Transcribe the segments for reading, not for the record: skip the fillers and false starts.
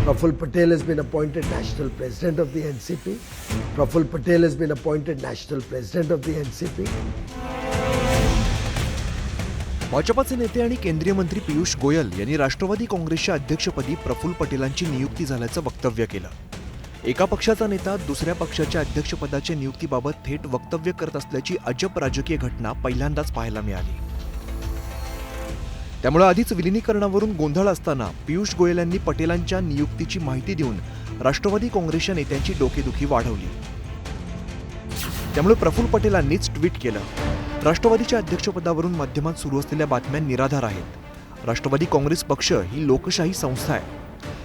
Praful Patel has been appointed National President of the NCP. Praful Patel has been appointed National President of the NCP. भाजपाचे नेते आणि केंद्रीय मंत्री पियुष गोयल यांनी राष्ट्रवादी काँग्रेसच्या अध्यक्षपदी प्रफुल्ल पटेलांची नियुक्ती झाल्याचं वक्तव्य केलं. एका पक्षाचा नेता दुसऱ्या पक्षाच्या अध्यक्षपदाच्या नियुक्तीबाबत थेट वक्तव्य करत असल्याची अजब राजकीय घटना पहिल्यांदाच पाहायला मिळाली. त्यामुळे आधीच विलिनीकरणावरून गोंधळ असताना पियुष गोयल यांनी पटेलांच्या नियुक्तीची माहिती देऊन राष्ट्रवादी काँग्रेसच्या नेत्यांची डोकेदुखी वाढवली. त्यामुळे प्रफुल्ल पटेलांनीच ट्विट केलं, राष्ट्रवादीच्या अध्यक्षपदावरून माध्यमात सुरू असलेल्या बातम्या निराधार आहेत. राष्ट्रवादी काँग्रेस पक्ष ही लोकशाही संस्था आहे.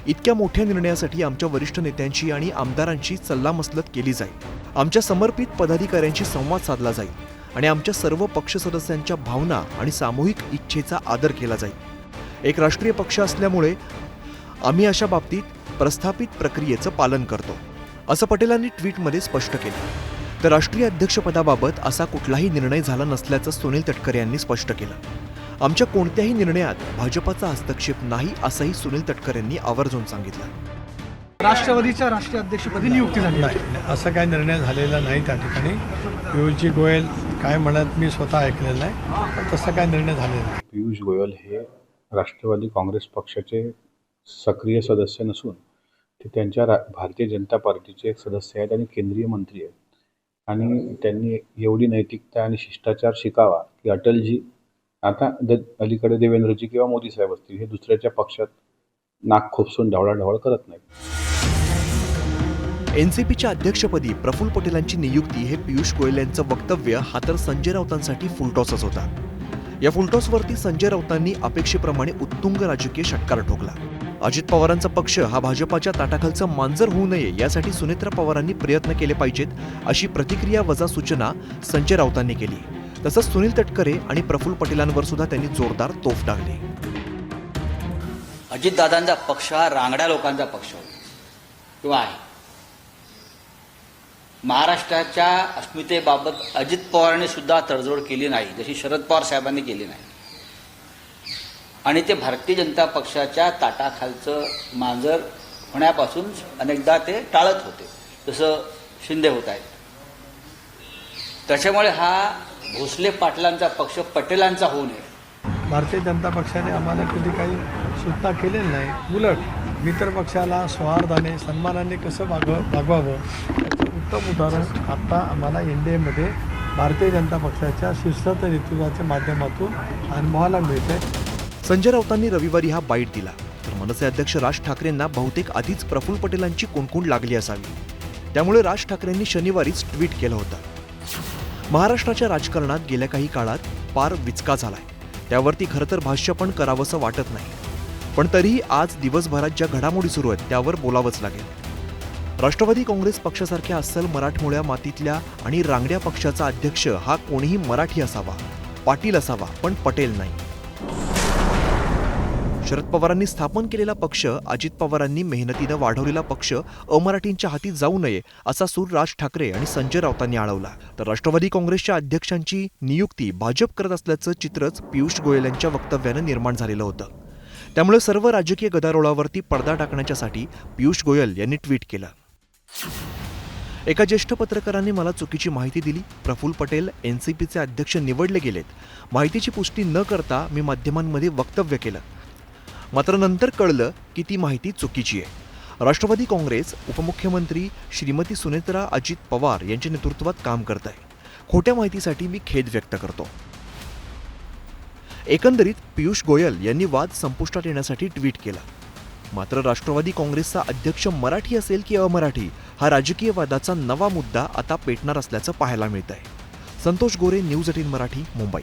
इतक्या मोठ्या निर्णयासाठी आमच्या वरिष्ठ नेत्यांची आणि आमदारांची सल्लामसलत केली जाईल. आमच्या समर्पित पदाधिकाऱ्यांशी संवाद साधला जाईल आणि आमच्या सर्व पक्ष सदस्यांच्या भावना आणि सामूहिक इच्छेचा आदर केला जाईल. एक राष्ट्रीय पक्ष असल्यामुळे आम्ही अशा बाबतीत प्रस्थापित प्रक्रियेचं पालन करतो, असं पटेलांनी ट्विटमध्ये स्पष्ट केलं. तर राष्ट्रीय अध्यक्षपदाबाबत असा कुठलाही निर्णय झाला नसल्याचं सुनील तटकरे यांनी स्पष्ट केलं. आमच्या कोणत्याही निर्णयात भाजपाचा हस्तक्षेप नाही, असंही सुनील तटकरे यांनी आवर्जून सांगितलं. राष्ट्रवादीच्या राष्ट्रीय अध्यक्षपदी नियुक्ती झाली नाही, असा काही निर्णय झालेला नाही. त्या ठिकाणी पियुषजी गोयल काय म्हणत मी स्वतः ऐकलेलं नाही, पण तसा काय निर्णय झालेला नाही. पियुष गोयल हे राष्ट्रवादी काँग्रेस पक्षाचे सक्रिय सदस्य नसून ते त्यांच्या भारतीय जनता पार्टीचे एक सदस्य आहेत आणि केंद्रीय मंत्री आहेत. आणि त्यांनी एवढी नैतिकता आणि शिष्टाचार शिकावा की अटलजी आता अलीकडे देवेंद्रजी किंवा मोदी साहेब असतील, हे दुसऱ्याच्या पक्षात नाक खुपसून ढवळाढवळ करत नाहीत. एनसीपीच्या अध्यक्षपदी प्रफुल्ल पटेलांची नियुक्ती हे पियुष गोयल यांचं वक्तव्य हा तर संजय राऊतांसाठी फुलटॉसच होता. या फुलटॉसवरती संजय राऊतांनी अपेक्षेप्रमाणे उत्तुंग राजकीय षटकार ठोकला. अजित पवारांचा पक्ष हा भाजपाच्या ताटाखालचं मांजर होऊ नये यासाठी सुनेत्रा पवारांनी प्रयत्न केले पाहिजेत, अशी प्रतिक्रिया वजा सूचना संजय राऊतांनी केली. तसंच सुनील तटकरे आणि प्रफुल्ल पटेलांवर सुद्धा त्यांनी जोरदार तोफ डागली. अजितदादांचा पक्ष हा रांगड्या लोकांचा पक्ष होता किंवा आहे. महाराष्ट्राच्या अस्मितेबाबत अजित पवारांनी सुद्धा तडजोड केली नाही, जशी शरद पवार साहेबांनी केली नाही. आणि ते भारतीय जनता पक्षाच्या ताटाखालचं मांजर होण्यापासून अनेकदा ते टाळत होते, जसं शिंदे होत आहेत. त्याच्यामुळे हा भोसले पाटलांचा पक्ष पटेलांचा होऊ नये. भारतीय जनता पक्षाने आम्हाला कधी काही सूचना केलेली नाही. उलट मित्र पक्षाला सौहार्दाने सन्मानाने कसं वागवावं याचं उत्तम उदाहरण आता आम्हाला NDAमध्ये भारतीय जनता पक्षाच्या शीर्षस्थ नेतृत्वाच्या माध्यमातून अनुभवायला मिळते. संजय राऊतांनी रविवारी हा बाईट दिला, तर मनसे अध्यक्ष राज ठाकरेंना बहुतेक आधीच प्रफुल्ल पटेलांची कुणकुण लागली असावी. त्यामुळे राज ठाकरेंनी शनिवारीच ट्विट केलं होतं, महाराष्ट्राच्या राजकारणात गेल्या काही काळात पार विचका झालाय. त्यावरती खरं तर भाष्य पण करावंसं वाटत नाही, पण तरीही आज दिवसभरात ज्या घडामोडी सुरू आहेत त्यावर बोलावंच लागेल. राष्ट्रवादी काँग्रेस पक्षासारख्या अस्सल मराठमोळ्या मातीतल्या आणि रांगड्या पक्षाचा अध्यक्ष हा कोणीही मराठी असावा, पाटील असावा, पण पटेल नाही. शरद पवारांनी स्थापन केलेला पक्ष, अजित पवारांनी मेहनतीनं वाढवलेला पक्ष अमराठींच्या हाती जाऊ नये असा सूर राज ठाकरे आणि संजय राऊतांनी आळवला. तर राष्ट्रवादी काँग्रेसच्या अध्यक्षांची नियुक्ती भाजप करत असल्याचं चित्रच पियुष गोयल यांच्या वक्तव्यानं निर्माण झालेलं होतं. त्यामुळे सर्व राजकीय गदारोळावरती पडदा टाकण्यासाठी पियुष गोयल यांनी ट्विट केलं. एका ज्येष्ठ पत्रकारांनी मला चुकीची माहिती दिली. प्रफुल्ल पटेल NCPचे अध्यक्ष निवडले गेलेत. माहितीची पुष्टी न करता मी माध्यमांमध्ये वक्तव्य केलं, मात्र नंतर कळलं की ती माहिती चुकीची आहे. राष्ट्रवादी काँग्रेस उपमुख्यमंत्री श्रीमती सुनेत्रा अजित पवार यांच्या नेतृत्वात काम करत आहे. खोट्या माहितीसाठी मी खेद व्यक्त करतो. एकंदरीत पियुष गोयल यांनी वाद संपुष्टात येण्यासाठी ट्विट केला. मात्र राष्ट्रवादी काँग्रेसचा अध्यक्ष मराठी असेल की अमराठी हा राजकीय वादाचा नवा मुद्दा आता पेटणार असल्याचं पाहायला मिळत आहे. संतोष गोरे, न्यूज 18 मराठी, मुंबई.